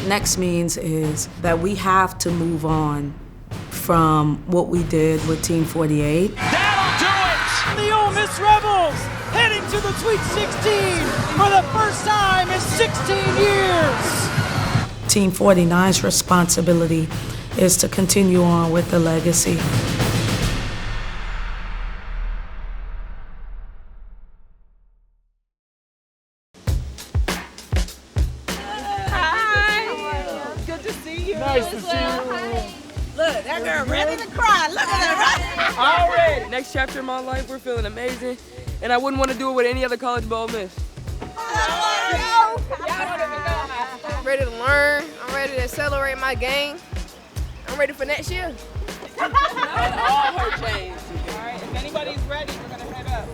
it next means is that we have to move on from what we did with Team 48. That'll do it! The Ole Miss Rebels heading to the Sweet 16 for the first time in 16 years. Team 49's responsibility is to continue on with the legacy. Nice to see you. Look, that girl ready to cry. Look at her. Already. Next chapter of my life, we're feeling amazing, and I wouldn't want to do it with any other college but Ole Miss. I'm ready to learn. I'm ready to accelerate my game. I'm ready for next year. All her chains. All right, if anybody's ready, we're going to head up.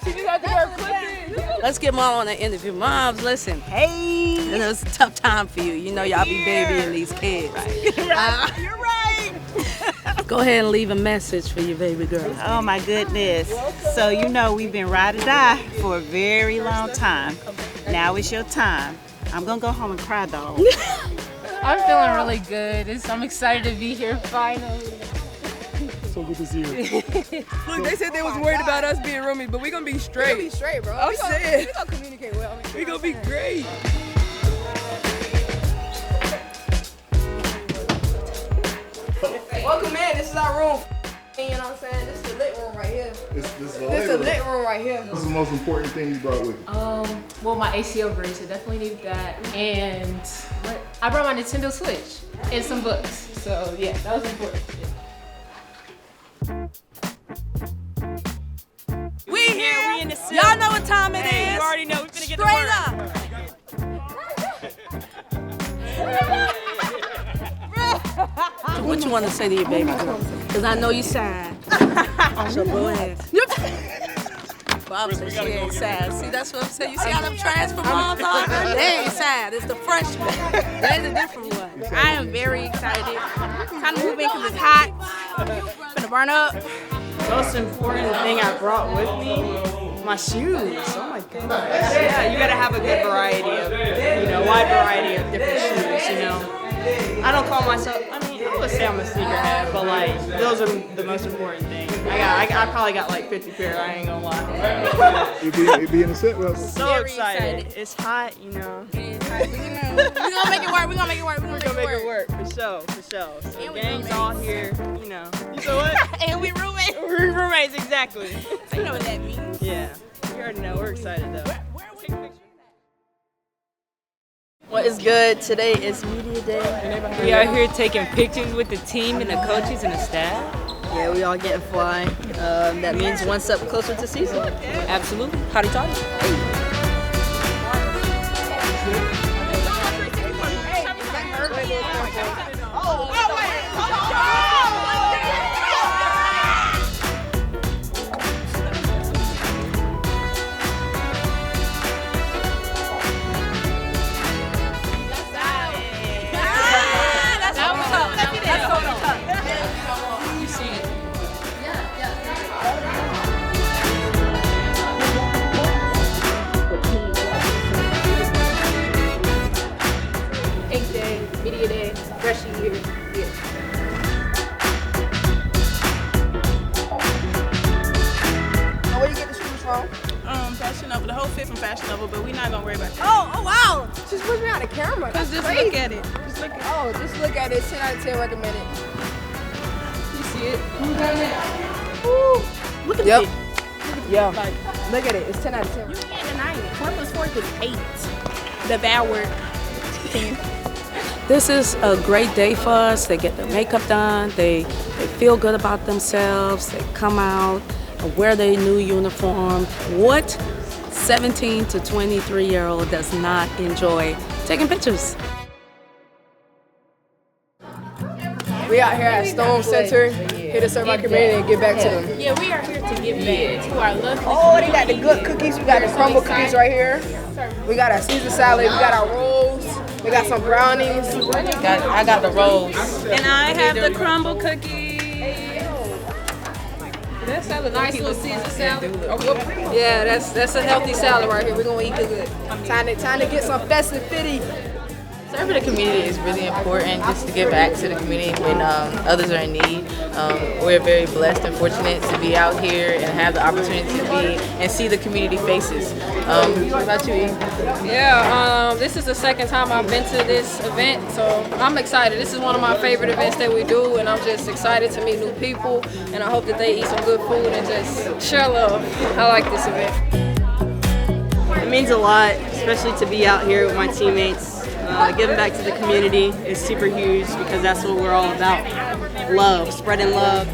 She just had to wear clippings. Let's get Mom on the interview. Moms, listen. Hey. It was a tough time for you. You know y'all be babying these kids. You're right. Go ahead and leave a message for your baby girl. Oh my goodness. So you know we've been ride or die for a very long time. Now it's your time. I'm gonna go home and cry, dog. I'm feeling really good. I'm excited to be here finally. So good to see you. Look, they said they was worried about us being roomies, but we gonna be straight. We gonna be straight, bro. I'm saying. We gonna communicate well. We gonna be great. Welcome in. This is our room. You know what I'm saying? This is the lit room right here. This is This is the lit room right here. What's the most important thing you brought with you? Well, my ACL brace, I definitely needed that. And I brought my Nintendo Switch and some books. So yeah, that was important. We here. We in the city. Y'all know what time it is. You already know. We're gonna get to Straight work. up. What you want to say to your baby girl? Because I know you sad. So go ahead. Bob said she ain't sad. See, that's what I'm saying. You see how them transfer moms are? They ain't sad. It's the freshmen. They're the different ones. I am very excited. Time to move in because it's hot. Gonna burn up. Most important thing I brought with me, my shoes. Oh my goodness. Yeah, you gotta have a good variety of, wide variety of different shoes, I don't call myself, I would say I'm a sneakerhead, but like, those are the most important things. I probably got like 50 pair, I ain't gonna lie. You be in the set, well. So excited. It's hot, We're gonna make it work. We're gonna make it work. We're gonna make it work, for sure. So gang's all here, You know what? And we roommates. We're roommates, exactly. You know what that means. Yeah, you already know, we're excited though. What is good? Today is media day. We are here taking pictures with the team and the coaches and the staff. Yeah, we all getting fly. That means one step closer to season. Absolutely. Howdy toddy. Media day, freshie year. Yeah. Now, where you get the shoes from? Fashion Nova. The whole fit from Fashion Nova, but we're not gonna worry about that. Oh wow! Just push me on the camera. That's Just crazy. look at it. Just look at it. Oh, just look at it. 10 out of 10 recommended. You see it? Look at Yep. it. Yeah. Look at it. It's 10 out of 10. You can't deny it. 1 plus 4 is 8. Devoured. This is a great day for us. They get their makeup done. They feel good about themselves. They come out and wear their new uniform. What 17 to 23-year-old does not enjoy taking pictures? We out here at Stone Center, here to serve our community and get back to them. Yeah, we are here to give back to our lovely Oh, they got the good cookies. We got the crumble cookies right here. We got our Caesar salad. We got our rolls. We got some brownies. I got the rolls. And I have the crumble cookies. That salad, nice little Caesar salad. Yeah, that's a healthy salad right here. We're gonna eat good. Time to get some festive fitty. Serving the community is really important, just to give back to the community when others are in need. We're very blessed and fortunate to be out here and have the opportunity to be and see the community faces. What about you, E? Yeah, this is the second time I've been to this event, so I'm excited. This is one of my favorite events that we do, and I'm just excited to meet new people, and I hope that they eat some good food and just share love. I like this event. It means a lot, especially to be out here with my teammates. Giving back to the community is super huge because that's what we're all about. Love, spreading love.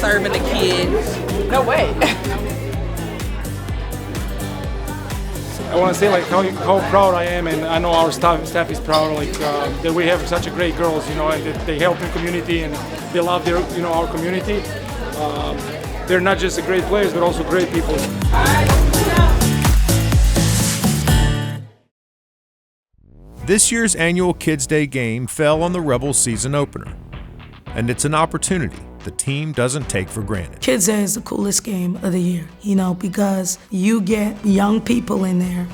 Serving the kids. No way. I want to say how proud I am, and I know our staff is proud that we have such a great girls, and that they help the community and they love their our community. They're not just great players, but also great people. This year's annual Kids Day game fell on the Rebels season opener, and it's an opportunity the team doesn't take for granted. Kids Day is the coolest game of the year, because you get young people in there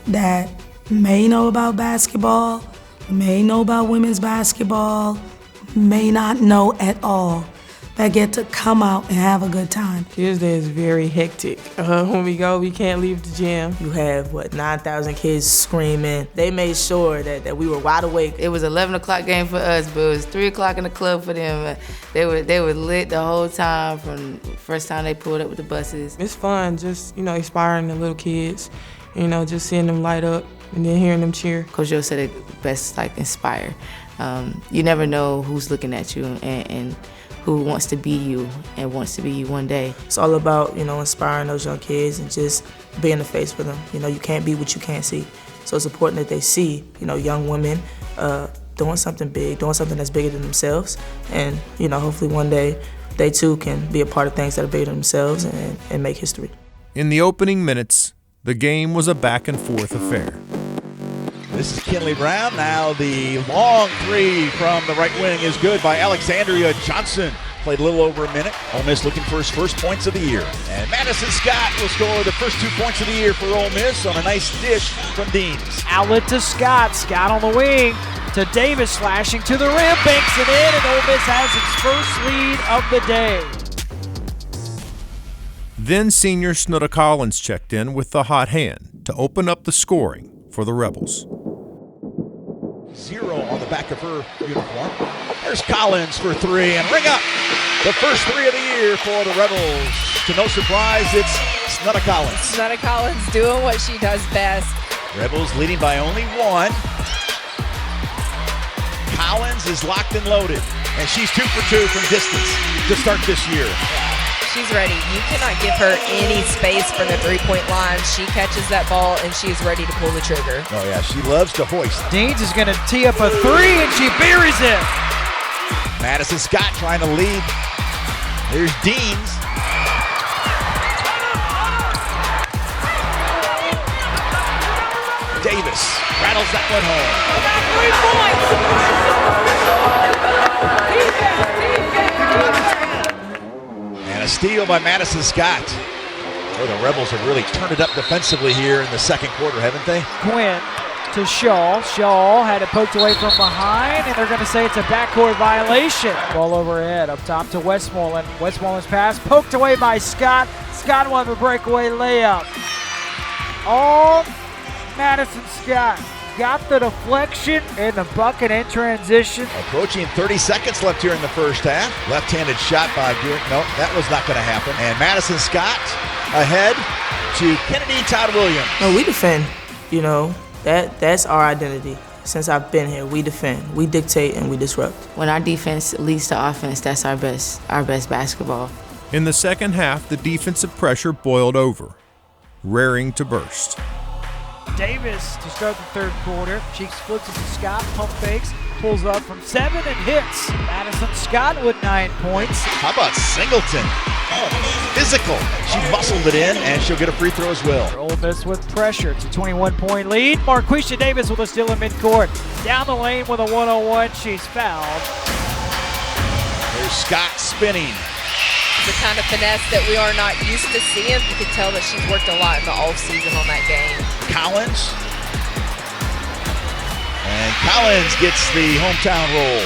that may know about basketball, may know about women's basketball, may not know at all, that get to come out and have a good time. Kids Day is very hectic. When we go, we can't leave the gym. You have, 9,000 kids screaming. They made sure that we were wide awake. It was 11 o'clock game for us, but it was 3 o'clock in the club for them. They were lit the whole time from the first time they pulled up with the buses. It's fun, just, inspiring the little kids, just seeing them light up and then hearing them cheer. Coach Joe said it best, inspire. You never know who's looking at you and who wants to be you and wants to be you one day. It's all about, inspiring those young kids and just being the face for them. You can't be what you can't see. So it's important that they see, young women doing something big, doing something that's bigger than themselves. And, hopefully one day they too can be a part of things that are bigger than themselves and make history. In the opening minutes, the game was a back and forth affair. This is Kinley Brown. Now the long three from the right wing is good by Alexandria Johnson. Played a little over a minute. Ole Miss looking for his first points of the year. And Madison Scott will score the first 2 points of the year for Ole Miss on a nice dish from Deans. Outlet to Scott. Scott on the wing to Davis, slashing to the rim, banks it in, and Ole Miss has its first lead of the day. Then senior Snutta Collins checked in with the hot hand to open up the scoring for the Rebels. 0 on the back of her uniform. There's Collins for 3 and ring up. The first 3 of the year for the Rebels. To no surprise, it's Snutta Collins. Snutta Collins doing what she does best. Rebels leading by only 1. Collins is locked and loaded, and she's 2 for 2 from distance to start this year. She's ready. You cannot give her any space from the three-point line. She catches that ball, and she is ready to pull the trigger. Oh, yeah, she loves to hoist. Deans is going to tee up a 3, and she buries it. Madison Scott trying to lead. There's Deans. Davis rattles that one home. And a steal by Madison Scott. Boy, the Rebels have really turned it up defensively here in the second quarter, haven't they? Quinn to Shaw. Shaw had it poked away from behind, and they're going to say it's a backcourt violation. Ball overhead, up top to Westmoreland. Westmoreland's pass poked away by Scott. Scott won the breakaway layup. All Madison Scott got the deflection and the bucket in transition. Approaching 30 seconds left here in the first half. Left-handed shot by Buick. No, that was not going to happen. And Madison Scott ahead to Kennedy Todd Williams. No, we defend, That's our identity. Since I've been here, we defend, we dictate, and we disrupt. When our defense leads to offense, that's our best basketball. In the second half, the defensive pressure boiled over, raring to burst. Davis to start the third quarter. Cheeks flips it to Scott, pump fakes, pulls up from 7 and hits. Madison Scott with 9 points. How about Singleton? Oh, physical. She muscled it in, and she'll get a free throw as well. Ole Miss with pressure. It's a 21-point lead. Marquisha Davis with a steal in midcourt. Down the lane with a one-on-one. She's fouled. There's Scott spinning. The kind of finesse that we are not used to seeing. You can tell that she's worked a lot in the offseason on that game. Collins. And Collins gets the hometown roll.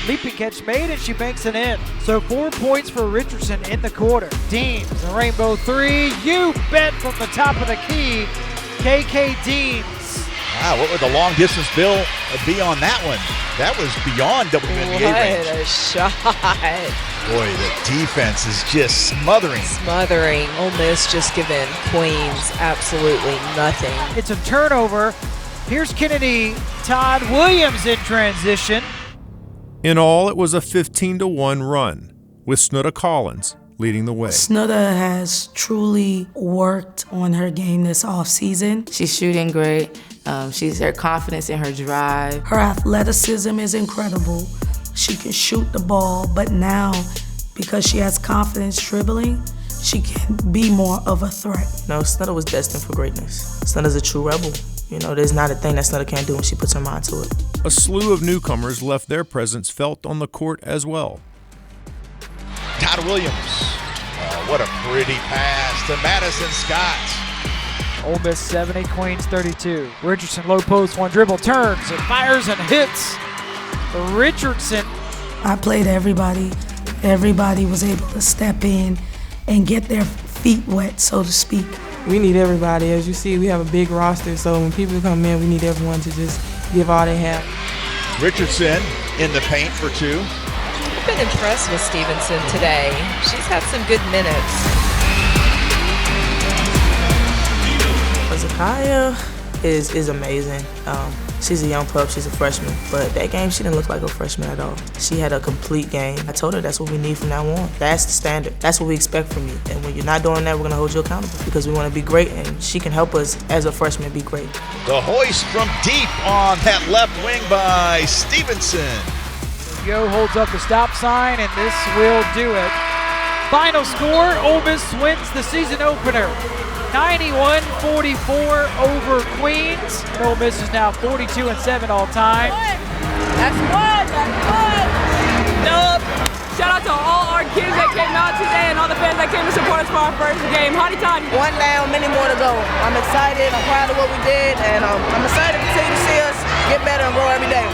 Leaping catch made, and she banks it in. So 4 points for Richardson in the quarter. Deems, the rainbow three. You bet, from the top of the key. KK Deems. Wow, what would the long distance bill be on that one? That was beyond WNBA range. What a shot. Boy, the defense is just smothering. Smothering. Ole Miss just giving Queens absolutely nothing. It's a turnover. Here's Kennedy Todd Williams in transition. In all, it was a 15-1 run, with Snudda Collins leading the way. Snudda has truly worked on her game this offseason. She's shooting great. She's her confidence in her drive. Her athleticism is incredible. She can shoot the ball, but now, because she has confidence dribbling, she can be more of a threat. No, Snudda was destined for greatness. Snudda's a true rebel. You know, there's not a thing that Snudda can't do when she puts her mind to it. A slew of newcomers left their presence felt on the court as well. Todd Williams. Oh, what a pretty pass to Madison Scott. Ole Miss 70, Queens 32. Richardson low post, one dribble, turns, and fires and hits. Richardson. I played everybody. Everybody was able to step in and get their feet wet, so to speak. We need everybody. As you see, we have a big roster, so when people come in, we need everyone to just give all they have. Richardson in the paint for two. I've been impressed with Stevenson today. She's had some good minutes. Zakaya is amazing. She's a young pup, she's a freshman, but that game she didn't look like a freshman at all. She had a complete game. I told her that's what we need from now on. That's the standard. That's what we expect from you. And when you're not doing that, we're gonna hold you accountable because we wanna be great, and she can help us as a freshman be great. The hoist from deep on that left wing by Stevenson. Yo holds up the stop sign, and this will do it. Final score, Ole Miss wins the season opener. 91-44 over Queens. Ole Miss is now 42-7 all time. That's one. Nope. Shout out to all our kids that came out today and all the fans that came to support us for our first game. Hotty toddy. One down, many more to go. I'm excited. I'm proud of what we did, and I'm excited to continue to see us get better and grow every day.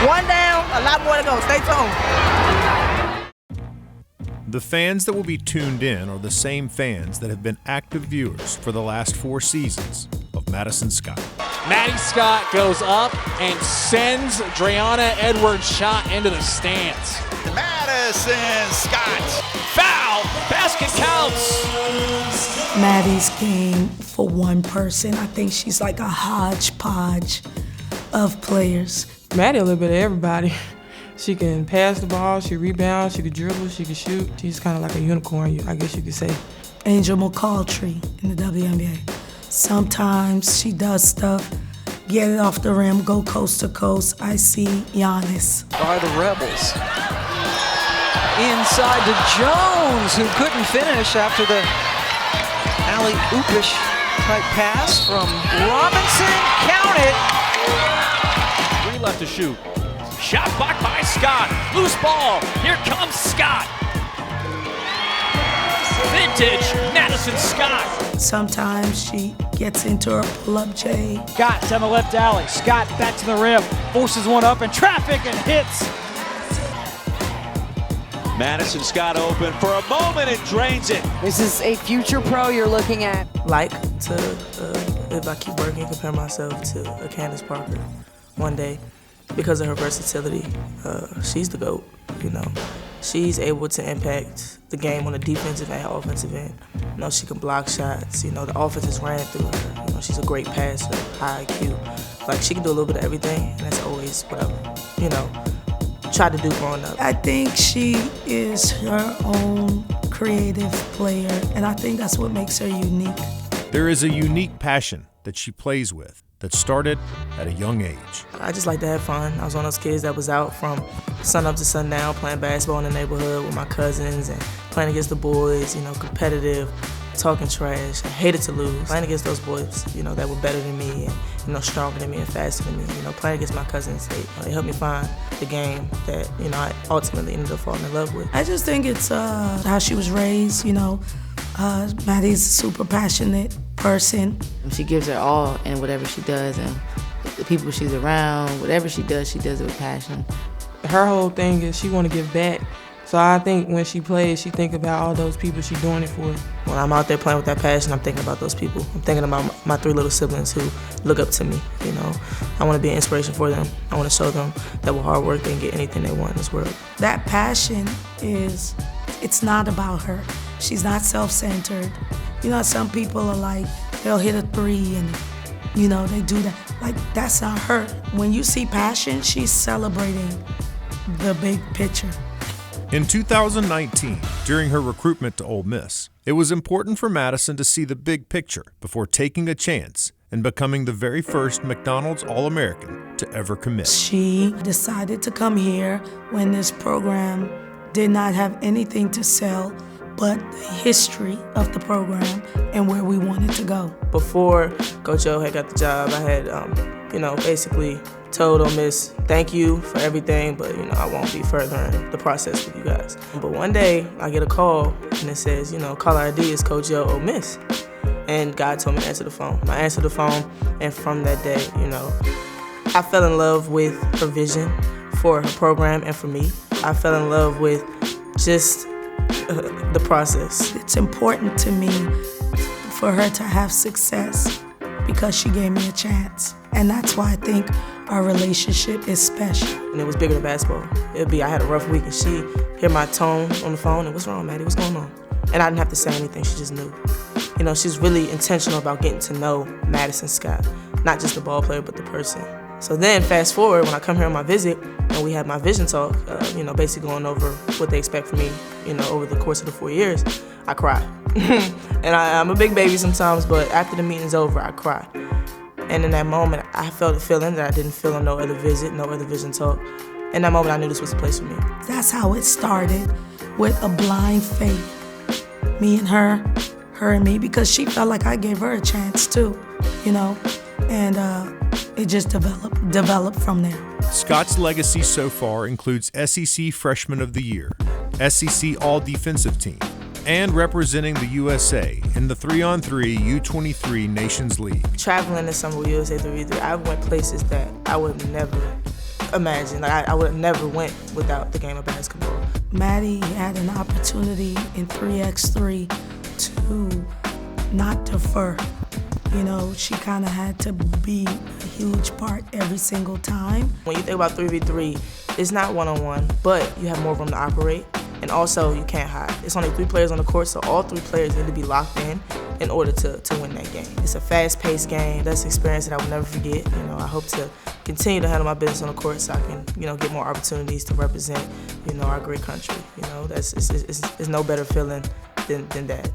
One down, a lot more to go. Stay tuned. The fans that will be tuned in are the same fans that have been active viewers for the last 4 seasons of Madison Scott. Maddie Scott goes up and sends Dreana Edwards' shot into the stands. Madison Scott. Foul. Basket counts. Maddie's game for one person. I think she's like a hodgepodge of players. Maddie a little bit of everybody. She can pass the ball, she rebounds, she can dribble, she can shoot. She's kind of like a unicorn, I guess you could say. Angel McCalltree in the WNBA. Sometimes she does stuff, get it off the rim, go coast to coast. I see Giannis. By the Rebels. Inside to Jones, who couldn't finish after the alley-oopish type pass from Robinson. Count it. 3 left to shoot. Shot blocked by Scott. Loose ball. Here comes Scott. Vintage Madison Scott. Sometimes she gets into her pull-up J. Scott down the left alley. Scott back to the rim. Forces one up in traffic and hits. Madison Scott open for a moment and drains it. This is a future pro you're looking at. Like to, if I keep working, compare myself to a Candace Parker one day. Because of her versatility, she's the GOAT, you know. She's able to impact the game on the defensive and offensive end. You know, she can block shots, you know, the offense is ran through her. You know, she's a great passer, high IQ. Like, she can do a little bit of everything, and that's always what I've, you know, tried to do growing up. I think she is her own creative player, and I think that's what makes her unique. There is a unique passion that she plays with that started at a young age. I just like to have fun. I was one of those kids that was out from sun up to sundown playing basketball in the neighborhood with my cousins and playing against the boys, competitive, talking trash. I hated to lose. Playing against those boys, that were better than me and, stronger than me and faster than me. Playing against my cousins, they helped me find the game that, I ultimately ended up falling in love with. I just think it's how she was raised, Maddie's a super passionate person. She gives her all in whatever she does, and the people she's around, whatever she does it with passion. Her whole thing is she want to give back. So I think when she plays, she think about all those people she's doing it for. When I'm out there playing with that passion, I'm thinking about those people. I'm thinking about my 3 little siblings who look up to me, I want to be an inspiration for them. I want to show them that with hard work, they can get anything they want in this world. That passion it's not about her. She's not self-centered. Some people are like, they'll hit a 3 and, they do that. Like, that's not her. When you see passion, she's celebrating the big picture. In 2019, during her recruitment to Ole Miss, it was important for Madison to see the big picture before taking a chance and becoming the very first McDonald's All-American to ever commit. She decided to come here when this program did not have anything to sell but the history of the program and where we wanted to go. Before Coach O had got the job, I had, basically told Ole Miss, thank you for everything, but, I won't be furthering the process with you guys. But one day, I get a call, and it says, caller ID is Coach O, Ole Miss. And God told me to answer the phone. I answered the phone, and from that day, I fell in love with her vision for her program and for me. I fell in love with just the process. It's important to me for her to have success because she gave me a chance. And that's why I think our relationship is special. And it was bigger than basketball. I had a rough week, and she hear my tone on the phone, and what's wrong, Maddie? What's going on? And I didn't have to say anything, she just knew. She's really intentional about getting to know Madison Scott, not just the ball player, but the person. So then, fast forward, when I come here on my visit, and we have my vision talk, basically going over what they expect from me, over the course of the 4 years, I cry. And I'm a big baby sometimes, but after the meeting's over, I cry. And in that moment, I felt a feeling that I didn't feel on no other visit, no other vision talk. In that moment, I knew this was the place for me. That's how it started, with a blind faith. Me and her and me, because she felt like I gave her a chance too, and it just developed from there. Scott's legacy so far includes SEC Freshman of the Year, SEC All-Defensive Team, and representing the USA in the 3-on-3 U23 Nations League. Traveling to some of USA 3-3, I went places that I would never imagine. Like I would have never went without the game of basketball. Maddie had an opportunity in 3x3 to not defer. She kind of had to be a huge part every single time. When you think about 3v3, it's not one-on-one, but you have more room to operate. And also, you can't hide. It's only 3 players on the court, so all 3 players need to be locked in order to win that game. It's a fast-paced game. That's an experience that I will never forget. I hope to continue to handle my business on the court so I can, get more opportunities to represent, our great country. It's no better feeling than that,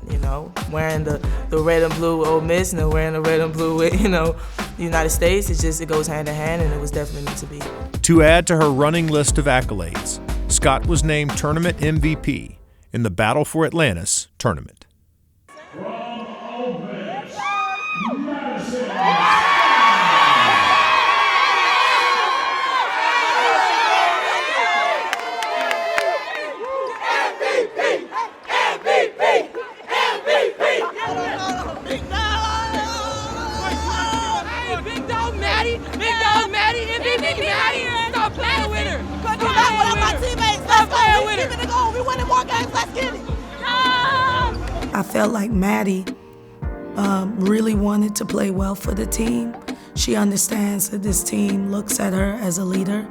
Wearing the red and blue with Ole Miss and then wearing the red and blue with, the United States, it goes hand in hand, and it was definitely meant to be. To add to her running list of accolades, Scott was named tournament MVP in the Battle for Atlantis tournament. Stop playing with her. Couldn't do that without my teammates. Let's go. We keep it going. We winning more games. Let's get it. I felt like Maddie really wanted to play well for the team. She understands that this team looks at her as a leader,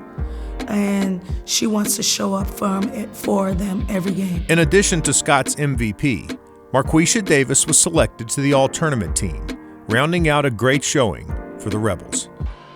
and she wants to show up for them every game. In addition to Scott's MVP, Marquisha Davis was selected to the All-Tournament team, rounding out a great showing for the Rebels.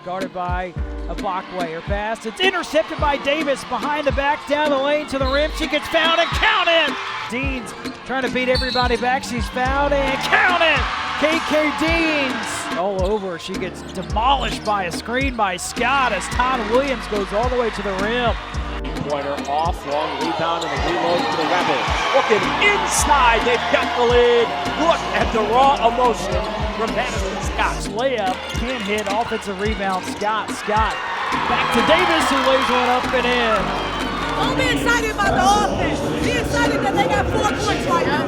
Guarded by Ibakwe. Her pass, it's intercepted by Davis behind the back, down the lane to the rim. She gets fouled and count in. Deans trying to beat everybody back. She's fouled and count in. KK Deans all over. She gets demolished by a screen by Scott as Todd Williams goes all the way to the rim. Pointer off, long rebound and a reload for the Rebels. Looking inside, they've got the lead. Look at the raw emotion from Madison Scott. Layup, can't hit, offensive rebound, Scott. Back to Davis, who lays one up and in. Don't be excited about the offense. Be excited that they got 4 points right now.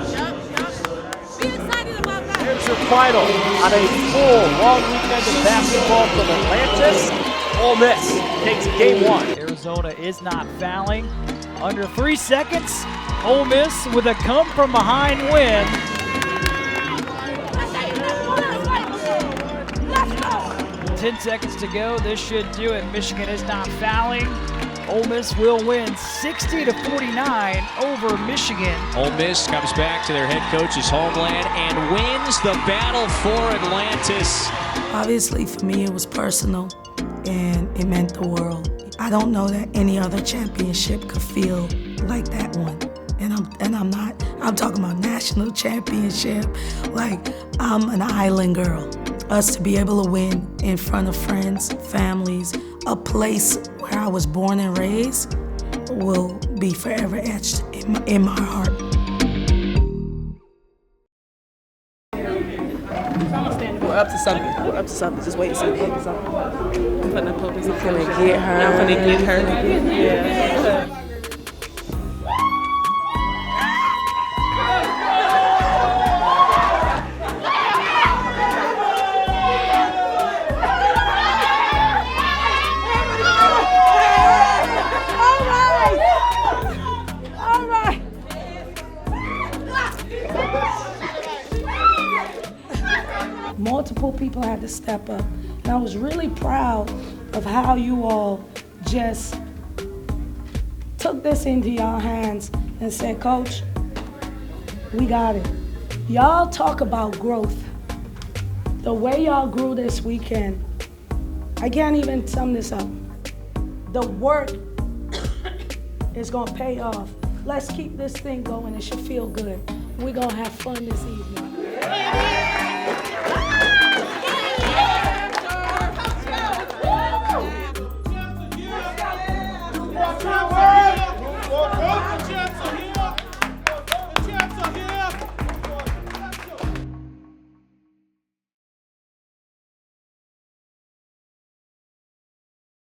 Be excited about that. Here's your final on a full long weekend of basketball from Atlantis. Ole Miss takes game 1. Arizona is not fouling. Under 3 seconds, Ole Miss with a come-from-behind win. 10 seconds to go. This should do it. Michigan is not fouling. Ole Miss will win 60-49 over Michigan. Ole Miss comes back to their head coach's homeland and wins the battle for Atlantis. Obviously, for me, it was personal, and it meant the world. I don't know that any other championship could feel like that one. I'm talking about national championship. Like, I'm an island girl. Us to be able to win in front of friends, families, a place where I was born and raised will be forever etched in my heart. We're up to something. Just wait and see. I'm gonna get her. Yeah. Multiple people had to step up. And I was really proud of how you all just took this into your hands and said, Coach, we got it. Y'all talk about growth. The way y'all grew this weekend, I can't even sum this up. The work is gonna pay off. Let's keep this thing going. It should feel good. We're gonna have fun this evening.